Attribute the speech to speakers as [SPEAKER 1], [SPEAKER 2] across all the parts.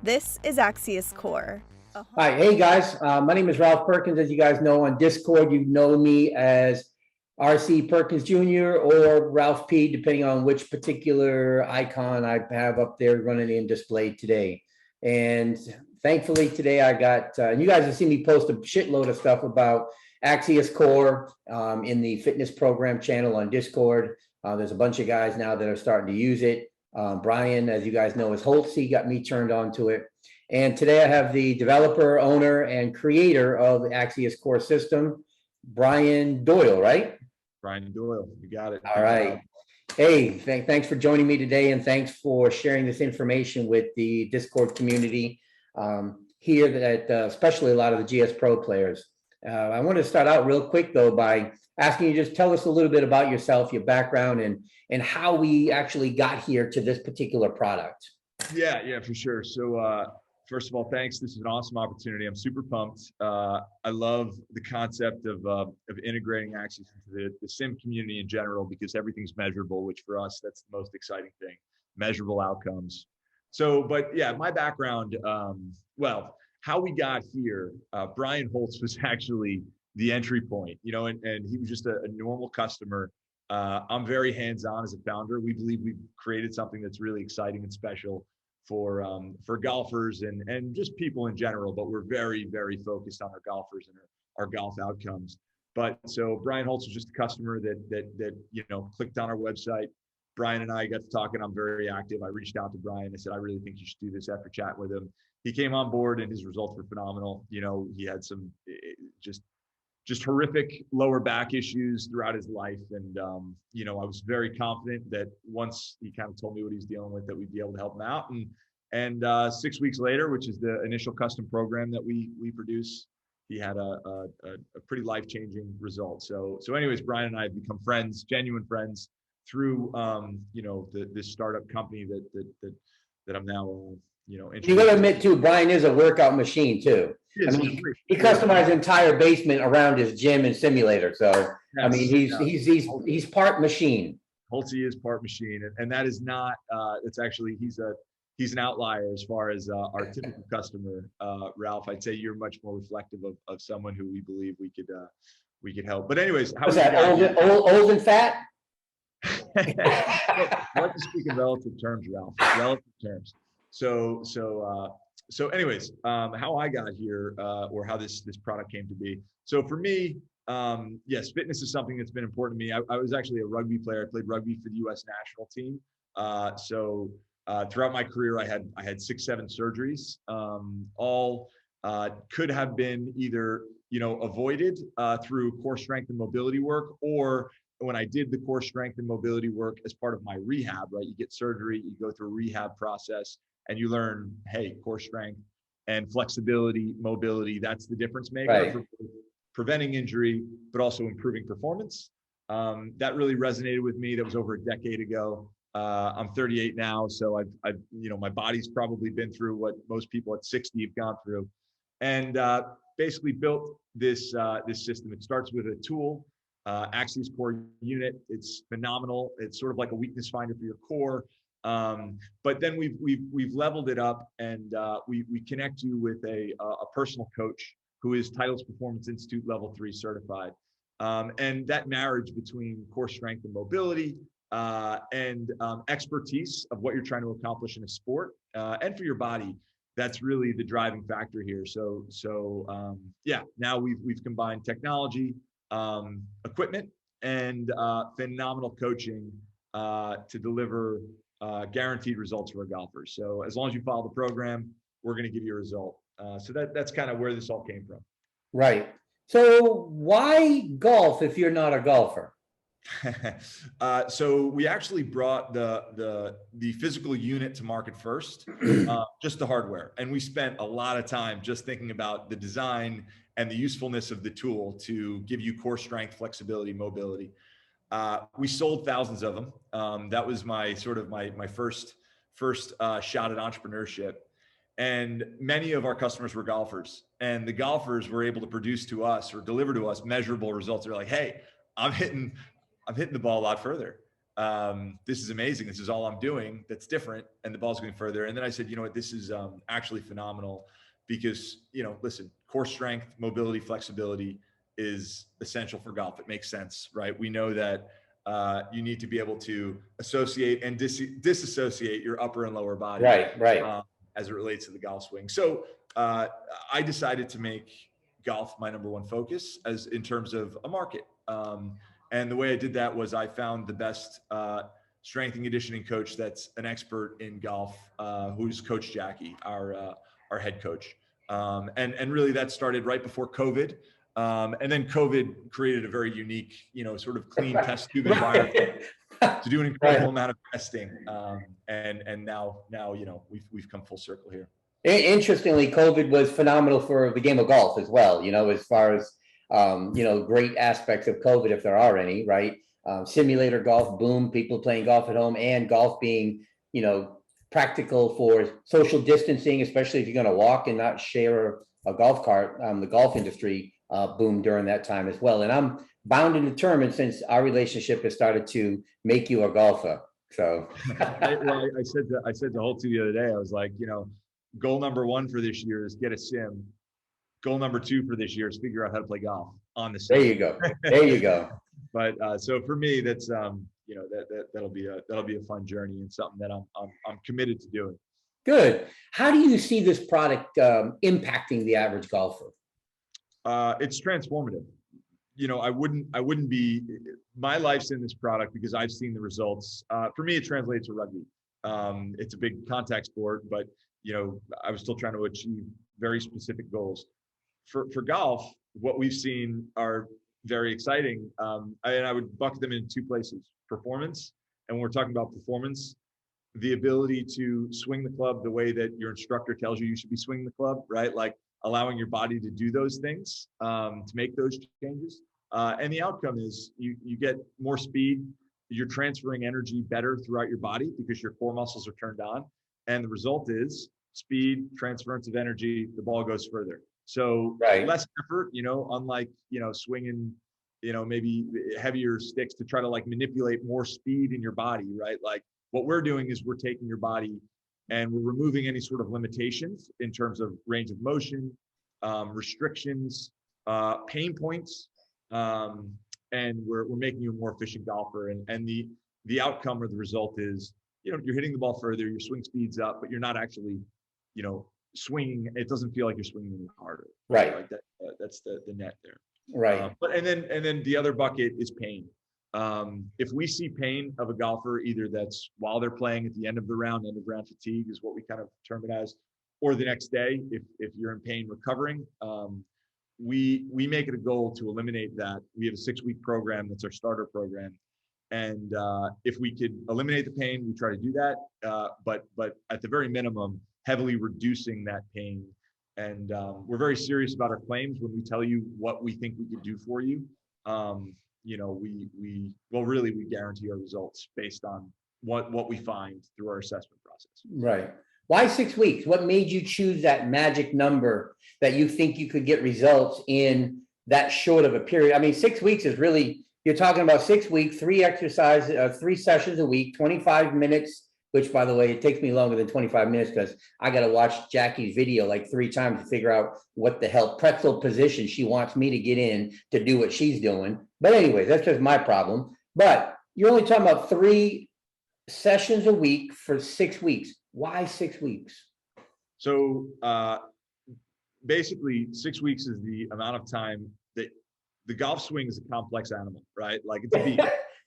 [SPEAKER 1] This is Axius Core.
[SPEAKER 2] Hi, hey guys. My name is Ralph Perkins. As you guys know on Discord, you know me as RC Perkins Jr. or Ralph P, depending on which particular icon I have up there running in display today. And thankfully today I got, and you guys have seen me post a shitload of stuff about Axius Core in the fitness program channel on Discord. There's a bunch of guys now that are starting to use it. Brian, as you guys know, is Holtz. He got me turned on to it. And today I have the developer, owner, and creator of the Axius Core system, Brian Doyle, right?
[SPEAKER 3] Brian Doyle, you got it.
[SPEAKER 2] All right. Hey, thanks for joining me today, and thanks for sharing this information with the Discord community here, that especially a lot of the GS Pro players. I want to start out real quick, though, by asking you just tell us a little bit about yourself, your background, and how we actually got here to this particular product.
[SPEAKER 3] Yeah, for sure. So first of all, thanks. This is an awesome opportunity. I'm super pumped. I love the concept of integrating Axius into the sim community in general, because everything's measurable, which for us, that's the most exciting thing, measurable outcomes. So, but yeah, my background, well, how we got here, Brian Holtz was actually the entry point, and he was just a normal customer. I'm very hands-on as a founder. We believe we've created something that's really exciting and special for golfers and just people in general, but we're very, very focused on our golfers and our golf outcomes. But so Brian Holtz was just a customer that clicked on our website. Brian and I got to talking. I'm very active. I reached out to Brian. I said, I really think you should do this after chatting with him. He came on board and his results were phenomenal. He had some just horrific lower back issues throughout his life. And, I was very confident that once he kind of told me what he's dealing with, that we'd be able to help him out. And 6 weeks later, which is the initial custom program that we produce, he had a pretty life-changing result. So anyways, Brian and I have become friends, genuine friends through, this startup company that I'm now,
[SPEAKER 2] You got to admit too, Brian is a workout machine too. I mean, he customized an entire basement around his gym and simulator. So yes, I mean, he's part machine.
[SPEAKER 3] Holtzy is part machine, and that is not. It's actually he's an outlier as far as our typical customer, Ralph. I'd say you're much more reflective of someone who we believe we could help. But anyways,
[SPEAKER 2] how's that? Old and fat?
[SPEAKER 3] I like to speak in relative terms, Ralph. Relative terms. So anyways, how I got here, or how this product came to be. So for me, yes, fitness is something that's been important to me. I was actually a rugby player. I played rugby for the U.S. national team. So throughout my career, I had 6-7 surgeries. All could have been either avoided through core strength and mobility work, or when I did the core strength and mobility work as part of my rehab. Right, you get surgery, you go through a rehab process, and you learn, hey, core strength and flexibility, mobility, that's the difference maker, right, for preventing injury, but also improving performance. That really resonated with me. That was over a decade ago. I'm 38 now, so I've my body's probably been through what most people at 60 have gone through, and basically built this system. It starts with a tool, Axius Core Unit. It's phenomenal. It's sort of like a weakness finder for your core. But then we've leveled it up, and we connect you with a personal coach who is Titleist Performance Institute Level 3 certified. And that marriage between core strength and mobility and expertise of what you're trying to accomplish in a sport and for your body, that's really the driving factor here. So yeah, now we've combined technology, equipment, and phenomenal coaching to deliver guaranteed results for our golfers. So as long as you follow the program, we're going to give you a result. So that's kind of where this all came from.
[SPEAKER 2] Right. So why golf if you're not a golfer?
[SPEAKER 3] So we actually brought the physical unit to market first, just the hardware. And we spent a lot of time just thinking about the design and the usefulness of the tool to give you core strength, flexibility, mobility. We sold thousands of them. That was my first shot at entrepreneurship. And many of our customers were golfers, and the golfers were able to produce to us or deliver to us measurable results. They're like, hey, I'm hitting the ball a lot further. this is amazing. This is all I'm doing that's different. And the ball's going further. And then I said, you know what, this is actually phenomenal because, you know, listen, core strength, mobility, flexibility is essential for golf. It makes sense, right? We know that you need to be able to associate and disassociate your upper and lower body.
[SPEAKER 2] Right.
[SPEAKER 3] As it relates to the golf swing. So I decided to make golf my number one focus as in terms of a market. And the way I did that was I found the best strength and conditioning coach that's an expert in golf, who's Coach Jackie, our head coach. And really that started right before COVID. And then COVID created a very unique, you know, sort of clean test tube environment to do an incredible amount of testing. And now, you know, we've come full circle here.
[SPEAKER 2] Interestingly, COVID was phenomenal for the game of golf as well, you know, as far as, you know, great aspects of COVID, if there are any, right? Simulator golf, boom, people playing golf at home, and golf being, you know, practical for social distancing, especially if you're going to walk and not share a golf cart. The golf industry boomed during that time as well. And I'm bound and determined, since our relationship has started, to make you a golfer. So
[SPEAKER 3] I said to Holt the other day, I was like, you know, goal number one for this year is get a sim. Goal number two for this year is figure out how to play golf on the sim.
[SPEAKER 2] There you go. There you go.
[SPEAKER 3] But so for me, that's you know, that'll be a fun journey and something that I'm committed to doing.
[SPEAKER 2] Good. How do you see this product impacting the average golfer?
[SPEAKER 3] It's transformative. You know, I wouldn't be, my life's in this product because I've seen the results. For me, it translates to rugby. It's a big contact sport, but you know, I was still trying to achieve very specific goals. For golf, what we've seen are very exciting. And I would bucket them in two places: performance. And when we're talking about performance, the ability to swing the club the way that your instructor tells you should be swinging the club, right? Like allowing your body to do those things, to make those changes. And the outcome is you get more speed, you're transferring energy better throughout your body because your core muscles are turned on. And the result is speed, transference of energy, the ball goes further. So less effort, you know, unlike, you know, swinging, you know, maybe heavier sticks to try to like manipulate more speed in your body, right? Like what we're doing is we're taking your body and we're removing any sort of limitations in terms of range of motion, restrictions, pain points, and we're making you a more efficient golfer. And the outcome or the result is, you know, you're hitting the ball further, your swing speed's up, but you're not actually, you know, swinging. It doesn't feel like you're swinging any harder.
[SPEAKER 2] Right.
[SPEAKER 3] Like that. That's the net there.
[SPEAKER 2] Right.
[SPEAKER 3] But and then the other bucket is pain. If we see pain of a golfer, either that's while they're playing at the end of the round, end of round fatigue is what we kind of term it as, or the next day, if you're in pain recovering, we make it a goal to eliminate that. We have a 6-week program that's our starter program. And if we could eliminate the pain, we try to do that. But at the very minimum, heavily reducing that pain. And we're very serious about our claims when we tell you what we think we could do for you. You know, we guarantee our results based on what we find through our assessment process.
[SPEAKER 2] Right. Why 6 weeks? What made you choose that magic number that you think you could get results in that short of a period? I mean, 6 weeks is really, you're talking about 6 weeks, 3 exercises, 3 sessions a week, 25 minutes, which by the way, it takes me longer than 25 minutes because I got to watch Jackie's video like 3 times to figure out what the hell pretzel position she wants me to get in to do what she's doing. But anyways, that's just my problem. But you're only talking about 3 sessions a week for 6 weeks. Why 6 weeks?
[SPEAKER 3] So basically 6 weeks is the amount of time that the golf swing is a complex animal, right? Like it's a beast.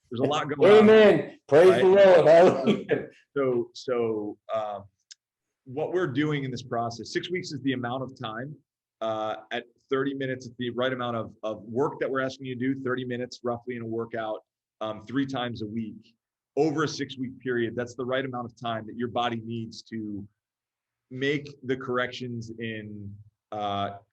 [SPEAKER 3] There's a lot going on.
[SPEAKER 2] Amen. Praise the Lord. Hallelujah.
[SPEAKER 3] So what we're doing in this process, 6 weeks is the amount of time at 30 minutes. It's the right amount of work that we're asking you to do, 30 minutes roughly in a workout, 3 times a week. Over a 6-week period, that's the right amount of time that your body needs to make the corrections in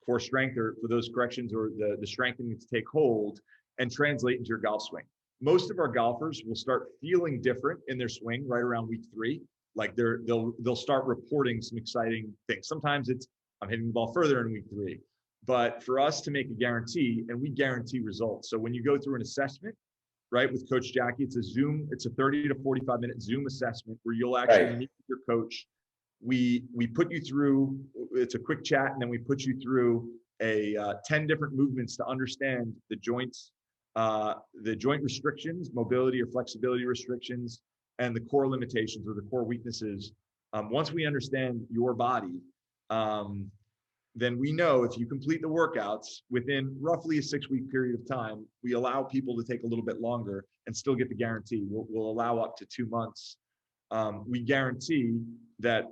[SPEAKER 3] core strength, or for those corrections or the strengthening to take hold and translate into your golf swing. Most of our golfers will start feeling different in their swing right around week 3. Like they'll start reporting some exciting things. Sometimes it's I'm hitting the ball further in week 3. But for us to make a guarantee, and we guarantee results. So when you go through an assessment, right, with Coach Jackie. It's a 30 to 45 minute Zoom assessment where you'll actually meet with your coach. We put you through, it's a quick chat, and then we put you through 10 different movements to understand the joints, the joint restrictions, mobility or flexibility restrictions, and the core limitations or the core weaknesses. Once we understand your body, then we know if you complete the workouts within roughly a 6-week period of time, we allow people to take a little bit longer and still get the guarantee. We'll allow up to 2 months. We guarantee that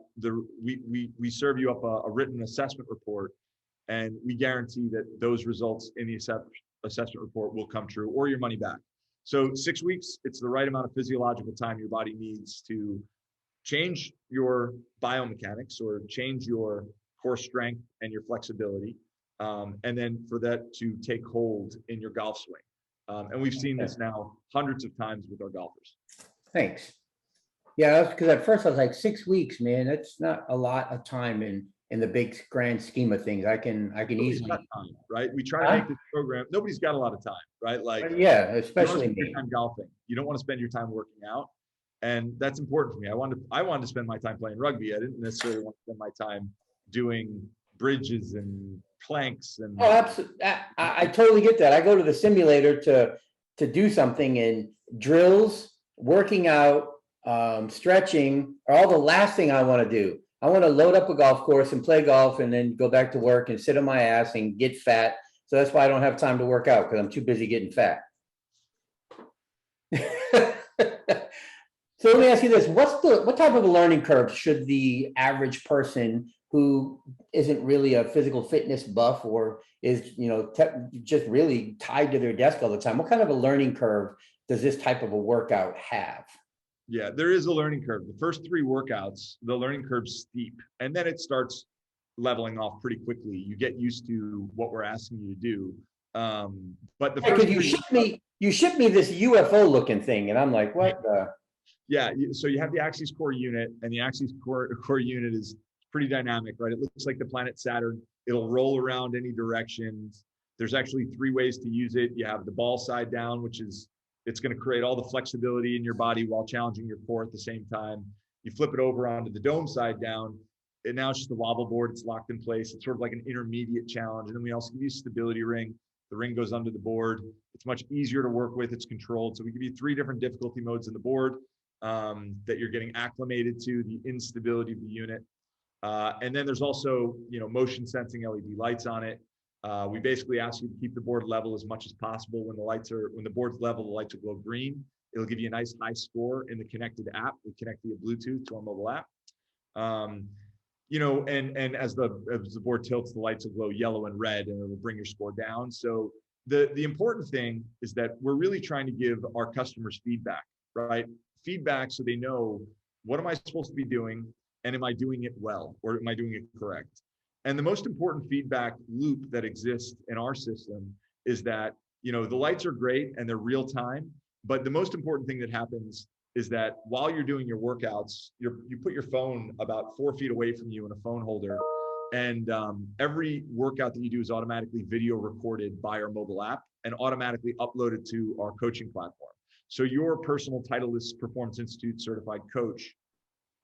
[SPEAKER 3] we serve you up a written assessment report, and we guarantee that those results in the assessment report will come true or your money back. So 6 weeks, it's the right amount of physiological time your body needs to change your biomechanics or change your core strength and your flexibility, and then for that to take hold in your golf swing. And we've seen this now hundreds of times with our golfers.
[SPEAKER 2] Thanks. Yeah, because at first I was like, 6 weeks, man, that's not a lot of time in the big grand scheme of things. I can easily.
[SPEAKER 3] Time, right? We try to make this program. Nobody's got a lot of time, right? Like,
[SPEAKER 2] yeah, especially me.
[SPEAKER 3] Time golfing. You don't want to spend your time working out, and that's important for me. I wanted to spend my time playing rugby. I didn't necessarily want to spend my time doing bridges and planks and.
[SPEAKER 2] Oh, absolutely. I totally get that. I go to the simulator to do something, and drills, working out, stretching are all the last thing I want to do. I want to load up a golf course and play golf and then go back to work and sit on my ass and get fat. So that's why I don't have time to work out, because I'm too busy getting fat. So let me ask you this. What type of a learning curve should the average person who isn't really a physical fitness buff or is, just really tied to their desk all the time, what kind of a learning curve does this type of a workout have?
[SPEAKER 3] Yeah, there is a learning curve. The first 3 workouts, the learning curve's steep, and then it starts leveling off pretty quickly. You get used to what we're asking you to do. But the first
[SPEAKER 2] you shipped me this UFO looking thing, and I'm like, what the?
[SPEAKER 3] Yeah, so you have the Axius core unit, and the Axius core unit is pretty dynamic, right? It looks like the planet Saturn. It'll roll around any direction. There's actually 3 ways to use it. You have the ball side down, which is, it's going to create all the flexibility in your body while challenging your core at the same time. You flip it over onto the dome side down, and now it's just a wobble board. It's locked in place. It's sort of like an intermediate challenge. And then we also give you a stability ring. The ring goes under the board. It's much easier to work with. It's controlled. So we give you 3 different difficulty modes in the board that you're getting acclimated to, the instability of the unit. And then there's also, motion sensing LED lights on it. We basically ask you to keep the board level as much as possible. When the board's level, the lights will glow green. It'll give you a nice high score in the connected app. We connect via Bluetooth to our mobile app. And as the board tilts, the lights will glow yellow and red, and it will bring your score down. So the important thing is that we're really trying to give our customers feedback, right? Feedback so they know, what am I supposed to be doing? And am I doing it well? Or am I doing it correct? And the most important feedback loop that exists in our system is that, the lights are great and they're real time, but the most important thing that happens is that while you're doing your workouts, you put your phone about 4 feet away from you in a phone holder, and every workout that you do is automatically video recorded by our mobile app and automatically uploaded to our coaching platform. So your personal Titleist Performance Institute certified coach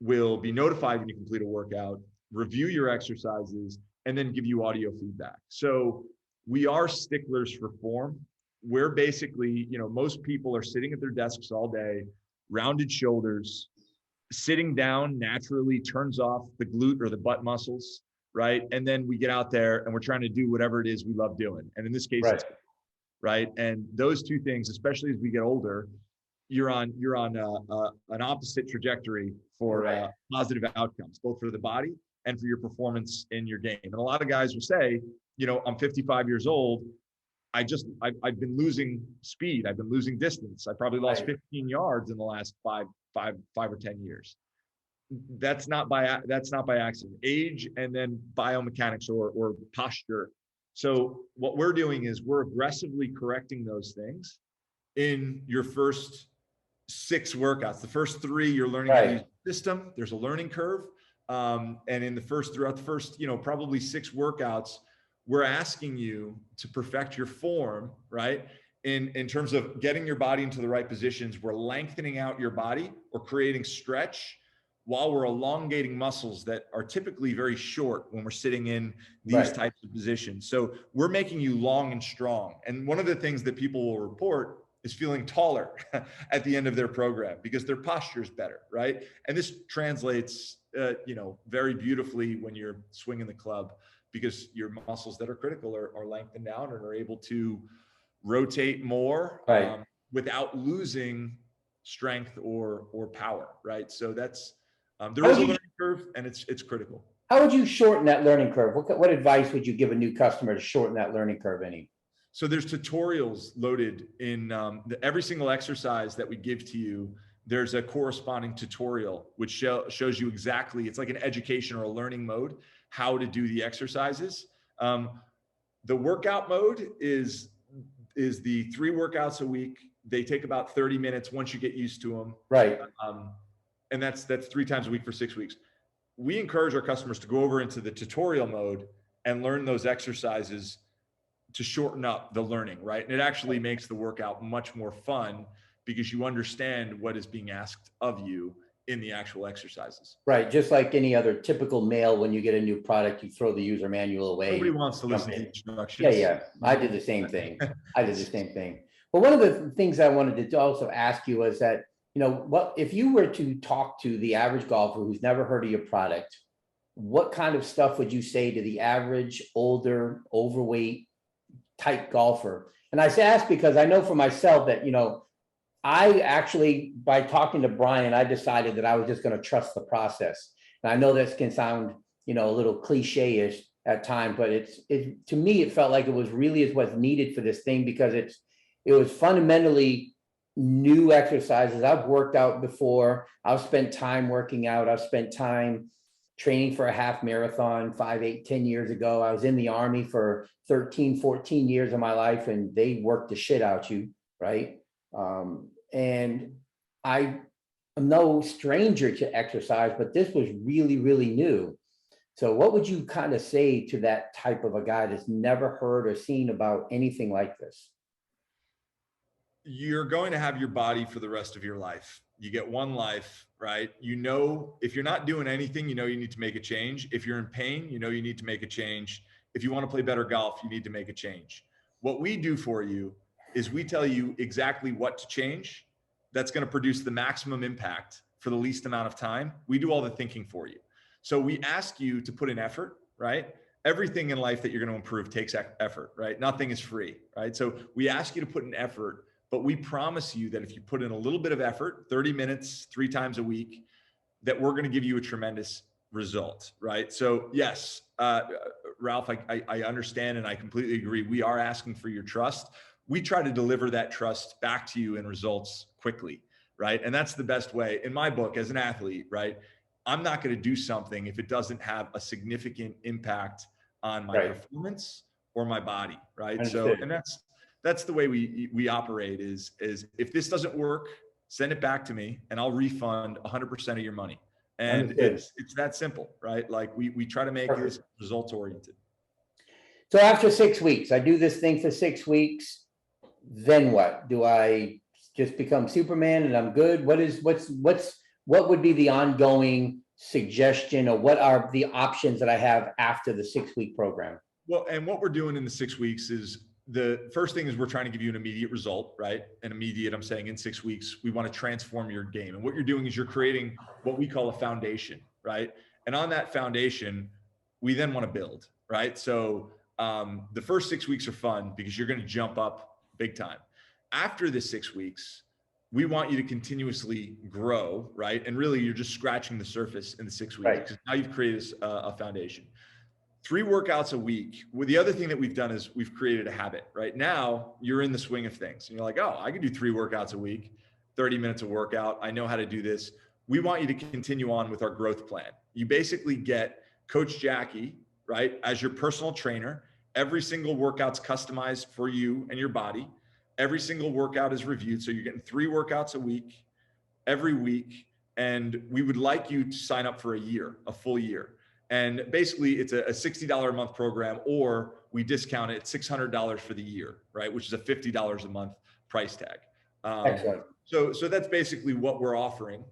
[SPEAKER 3] will be notified when you complete a workout, review your exercises, and then give you audio feedback. So we are sticklers for form. We're basically, most people are sitting at their desks all day, rounded shoulders, sitting down naturally turns off the glute or the butt muscles, right? And then we get out there and we're trying to do whatever it is we love doing. And in this case,
[SPEAKER 2] right.
[SPEAKER 3] It's right. And those 2 things, especially as we get older, you're on an opposite trajectory for positive outcomes, both for the body and for your performance in your game. And a lot of guys will say, I'm 55 years old. I've been losing speed. I've been losing distance. I probably lost 15 yards in the last 5 or 10 years. That's not by accident. Age and then biomechanics or posture. So what we're doing is we're aggressively correcting those things in your first 6 workouts. The first 3, you're learning how to use the system. There's a learning curve. And throughout the first, probably 6 workouts, we're asking you to perfect your form, right? in terms of getting your body into the right positions, we're lengthening out your body or creating stretch while we're elongating muscles that are typically very short when we're sitting in these types of positions. So we're making you long and strong. And one of the things that people will report is feeling taller at the end of their program because their posture is better, right? And this translates, very beautifully when you're swinging the club because your muscles that are critical are lengthened out and are able to rotate more without losing strength or power, right? So that's there is a learning curve, and it's critical.
[SPEAKER 2] How would you shorten that learning curve? What advice would you give a new customer to shorten that learning curve any?
[SPEAKER 3] So there's tutorials loaded in every single exercise that we give to you. There's a corresponding tutorial which shows you exactly, it's like an education or a learning mode, how to do the exercises. The workout mode is the 3 workouts a week. They take about 30 minutes once you get used to them.
[SPEAKER 2] Right.
[SPEAKER 3] And that's 3 times a week for 6 weeks. We encourage our customers to go over into the tutorial mode and learn those exercises to shorten up the learning, right? And it actually makes the workout much more fun because you understand what is being asked of you in the actual exercises.
[SPEAKER 2] Right. Just like any other typical male, when you get a new product, you throw the user manual away.
[SPEAKER 3] Nobody wants to listen to instructions.
[SPEAKER 2] Yeah. I did the same thing. But one of the things I wanted to also ask you was that, what if you were to talk to the average golfer who's never heard of your product, what kind of stuff would you say to the average, older, overweight type golfer? And I ask because I know for myself that, I actually, by talking to Brian, I decided that I was just going to trust the process. And I know this can sound, a little cliche-ish at times, but to me, it felt like it was really what's needed for this thing because it was fundamentally new exercises. I've worked out before. I've spent time working out. I've spent time training for a half marathon 5, 8, 10 years ago. I was in the Army for 13, 14 years of my life, and they worked the shit out you, right? And I am no stranger to exercise, but this was really, really new. So what would you kind of say to that type of a guy that's never heard or seen about anything like this?
[SPEAKER 3] You're going to have your body for the rest of your life. You get one life, right? If you're not doing anything, you need to make a change. If you're in pain, you need to make a change. If you want to play better golf, you need to make a change. What we do for you is we tell you exactly what to change that's going to produce the maximum impact for the least amount of time. We do all the thinking for you. So we ask you to put in effort, right? Everything in life that you're going to improve takes effort, right? Nothing is free, right? So we ask you to put in effort, but we promise you that if you put in a little bit of effort, 30 minutes, 3 times a week, that we're going to give you a tremendous result, right? So yes, Ralph, I understand and I completely agree. We are asking for your trust. We try to deliver that trust back to you in results quickly, right? And that's the best way. In my book, as an athlete, right, I'm not going to do something if it doesn't have a significant impact on my performance or my body, right?
[SPEAKER 2] Understood.
[SPEAKER 3] So, and that's the way we operate is if this doesn't work, send it back to me and I'll refund 100% of your money. And it's that simple, right? Like we try to make this results oriented.
[SPEAKER 2] So after 6 weeks, I do this thing for 6 weeks. Then what? Do I just become Superman and I'm good? What would be the ongoing suggestion, or what are the options that I have after the 6-week program?
[SPEAKER 3] Well, and what we're doing in the 6 weeks is the first thing is we're trying to give you an immediate result, right? An immediate, I'm saying in 6 weeks, we want to transform your game. And what you're doing is you're creating what we call a foundation, right? And on that foundation, we then want to build, right? So the first 6 weeks are fun because you're going to jump up big time. After the 6 weeks, we want you to continuously grow, right? And really you're just scratching the surface in the 6 weeks because now you've created a foundation. 3 workouts a week. Well, the other thing that we've done is we've created a habit, right? Now you're in the swing of things and you're like, oh, I can do 3 workouts a week, 30 minutes of workout. I know how to do this. We want you to continue on with our growth plan. You basically get Coach Jackie, right, as your personal trainer. Every single workout's customized for you and your body. Every single workout is reviewed. So you're getting 3 workouts a week, every week. And we would like you to sign up for a full year. And basically it's a $60 a month program, or we discount it at $600 for the year, right? Which is a $50 a month price tag.
[SPEAKER 2] Excellent.
[SPEAKER 3] So that's basically what we're offering,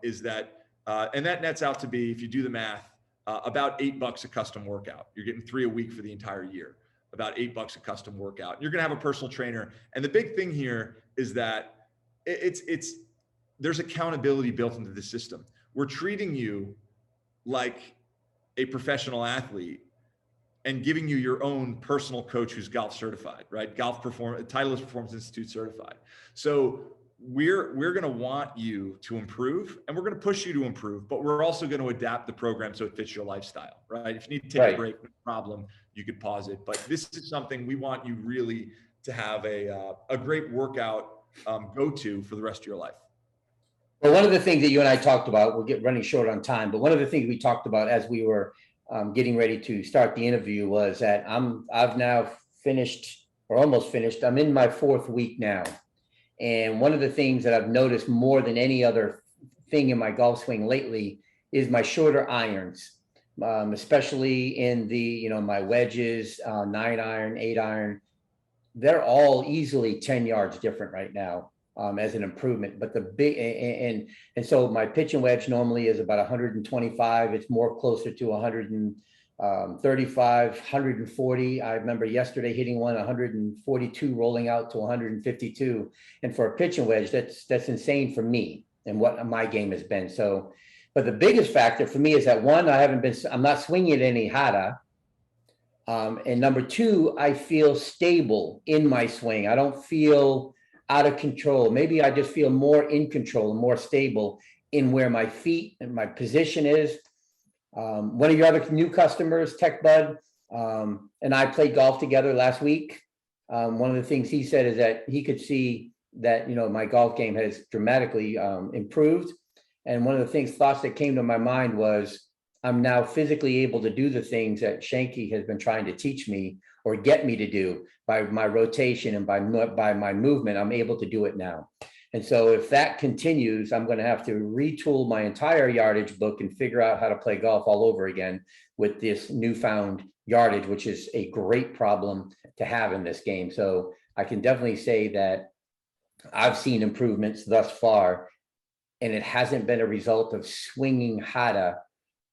[SPEAKER 3] is that, and that nets out to be, if you do the math, about $8 a custom workout. You're getting 3 a week for the entire year, about $8 a custom workout. You're going to have a personal trainer. And the big thing here is that there's accountability built into the system. We're treating you like a professional athlete and giving you your own personal coach who's golf certified, right? Titleist Performance Institute certified. So we're going to want you to improve, and we're going to push you to improve, but we're also going to adapt the program so it fits your lifestyle, right? If you need to take a break, no problem, you could pause it. But this is something we want you really to have a great workout go-to for the rest of your life.
[SPEAKER 2] Well, one of the things that you and I talked about, we're running short on time, but one of the things we talked about as we were getting ready to start the interview was that I've now finished, or almost finished. I'm in my 4th week now. And one of the things that I've noticed more than any other thing in my golf swing lately is my shorter irons, especially in the, my wedges, 9-iron, 8-iron. They're all easily 10 yards different right now. As an improvement, but the big and so my pitch and wedge normally is about 125. It's more closer to 135, 140. I remember yesterday hitting one 142, rolling out to 152. And for a pitch and wedge, that's insane for me and what my game has been. So, but the biggest factor for me is that, one, I'm not swinging it any harder. And number 2, I feel stable in my swing. I don't feel out of control. Maybe I just feel more in control and more stable in where my feet and my position is. One of your other new customers, Tech Bud, and I played golf together last week. One of the things he said is that he could see that, my golf game has dramatically improved. And one of the thoughts that came to my mind was, I'm now physically able to do the things that Shanky has been trying to teach me or get me to do by my rotation and by my movement. I'm able to do it now. And so if that continues, I'm going to have to retool my entire yardage book and figure out how to play golf all over again with this newfound yardage, which is a great problem to have in this game. So I can definitely say that I've seen improvements thus far, and it hasn't been a result of swinging harder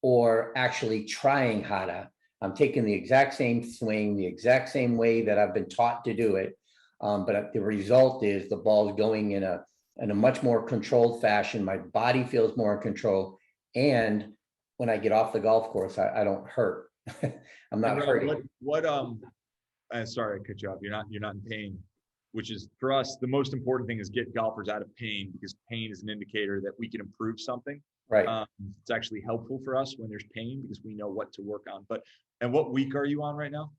[SPEAKER 2] or actually trying harder. I'm taking the exact same swing, the exact same way that I've been taught to do it. But the result is the ball's going in a much more controlled fashion. My body feels more in control. And when I get off the golf course, I don't hurt. I'm not hurting.
[SPEAKER 3] Sorry, I cut you off. You're not in pain, which is, for us, the most important thing is get golfers out of pain, because pain is an indicator that we can improve something.
[SPEAKER 2] Right.
[SPEAKER 3] It's actually helpful for us when there's pain, because we know what to work on. And what week are you on right now?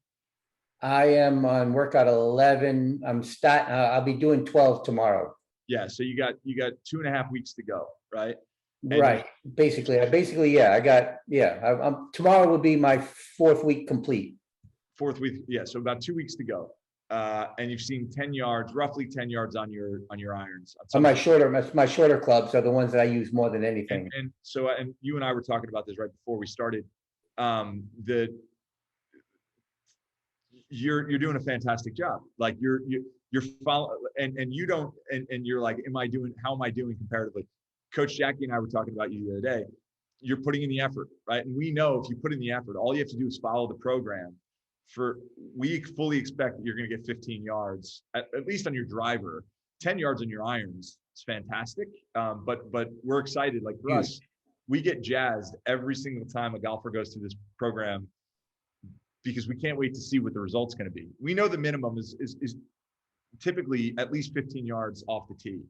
[SPEAKER 2] I am on workout 11. I'll be doing 12 tomorrow.
[SPEAKER 3] Yeah. So you got 2.5 weeks to go, right? And
[SPEAKER 2] right. Basically, tomorrow will be my 4th week complete.
[SPEAKER 3] 4th week. Yeah. So about 2 weeks to go. And you've seen 10 yards, roughly 10 yards on your irons.
[SPEAKER 2] My shorter clubs are the ones that I use more than anything.
[SPEAKER 3] And so you and I were talking about this right before we started. You're doing a fantastic job. Like you're following, and you don't, and you're like, how am I doing comparatively? Coach Jackie and I were talking about you the other day. You're putting in the effort, right? And we know if you put in the effort, all you have to do is follow the program. We fully expect that you're going to get 15 yards, at least on your driver. 10 yards on your irons. It's fantastic. But we're excited. Like for us, we get jazzed every single time a golfer goes through this program, because we can't wait to see what the result's going to be. We know the minimum is typically at least 15 yards off the tee,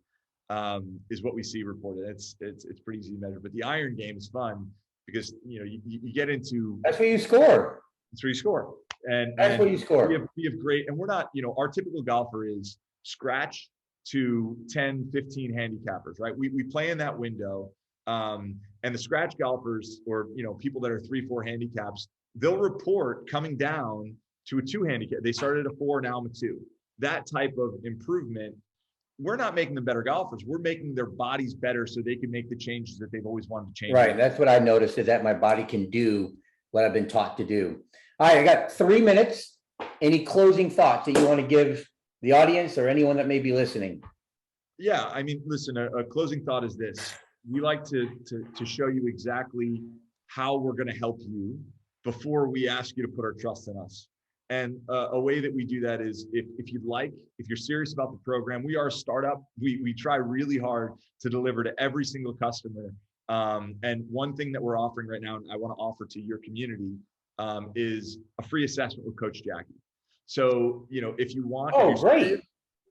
[SPEAKER 3] is what we see reported. It's pretty easy to measure. But the iron game is fun, because you get into,
[SPEAKER 2] that's where you score.
[SPEAKER 3] That's where you score. And
[SPEAKER 2] that's where you score.
[SPEAKER 3] We have great, and we're not, our typical golfer is scratch to 10, 15 handicappers, right? We play in that window. And the scratch golfers, or, people that are 3-4 handicaps, they'll report coming down to a 2 handicap. They started at a 4, now I'm a 2. That type of improvement, we're not making them better golfers. We're making their bodies better so they can make the changes that they've always wanted to change.
[SPEAKER 2] Right. That's what I noticed, is that my body can do what I've been taught to do. All right, I got 3 minutes. Any closing thoughts that you want to give the audience or anyone that may be listening?
[SPEAKER 3] Yeah, I mean, listen, a closing thought is this. We like to show you exactly how we're going to help you before we ask you to put our trust in us. And a way that we do that is if you'd like, if you're serious about the program, we are a startup. We try really hard to deliver to every single customer. And one thing that we're offering right now, and I want to offer to your community, is a free assessment with Coach Jackie. So, you know, if you want,
[SPEAKER 2] Oh, great.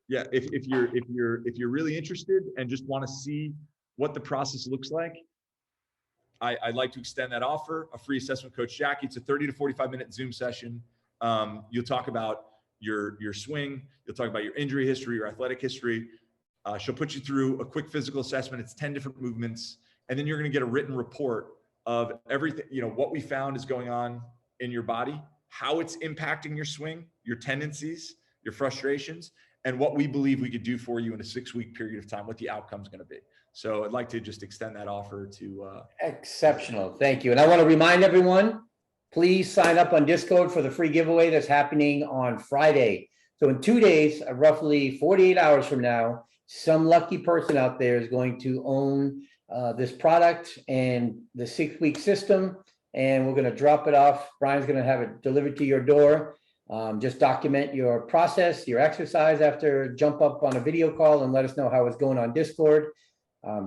[SPEAKER 3] yeah, if you're really interested and just want to see what the process looks like, I'd like to extend that offer, a free assessment with Coach Jackie. It's a 30 to 45-minute Zoom session. You'll talk about your swing. You'll talk about your injury history, your athletic history. She'll put you through a quick physical assessment. It's 10 different movements. And then you're going to get a written report of everything, you know, what we found is going on in your body, how it's impacting your swing, your tendencies, your frustrations, and what we believe we could do for you in a 6-week period of time, what the outcome is going to be. So I'd like to just extend that offer to
[SPEAKER 2] exceptional. Thank you. And I want to remind everyone, please sign up on Discord for the free giveaway that's happening on Friday. So in 2 days, roughly 48 hours from now, some lucky person out there is going to own this product and the 6-week system. And we're going to drop it off. Brian's going to have it delivered to your door. Just document your process, your exercise after, jump up on a video call and let us know how it's going on Discord.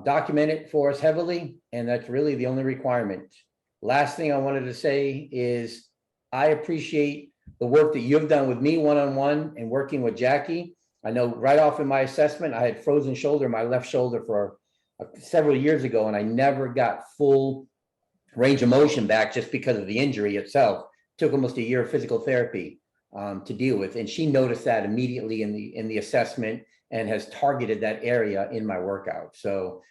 [SPEAKER 2] Document it for us heavily, and that's really the only requirement. Last thing I wanted to say is I appreciate the work that you've done with me one-on-one and working with Jackie. I know right off in my assessment, I had frozen shoulder in my left shoulder for several years ago, and I never got full range of motion back just because of the injury itself. It took almost a year of physical therapy to deal with, and she noticed that immediately in the assessment and has targeted that area in my workout. So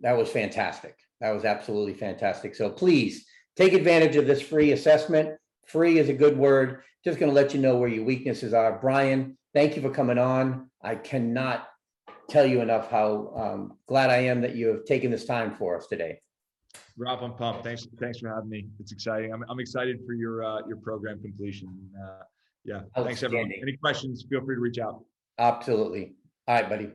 [SPEAKER 2] that was fantastic. That was absolutely fantastic. So please take advantage of this free assessment. Free is a good word. Just going to let you know where your weaknesses are. Brian, thank you for coming on. I cannot tell you enough how glad I am that you have taken this time for us today.
[SPEAKER 3] Rob, I'm pumped. Thanks for having me. It's exciting. I'm excited for your program completion. Yeah, thanks everyone. Any questions? Feel free to reach out.
[SPEAKER 2] Absolutely. All right, buddy.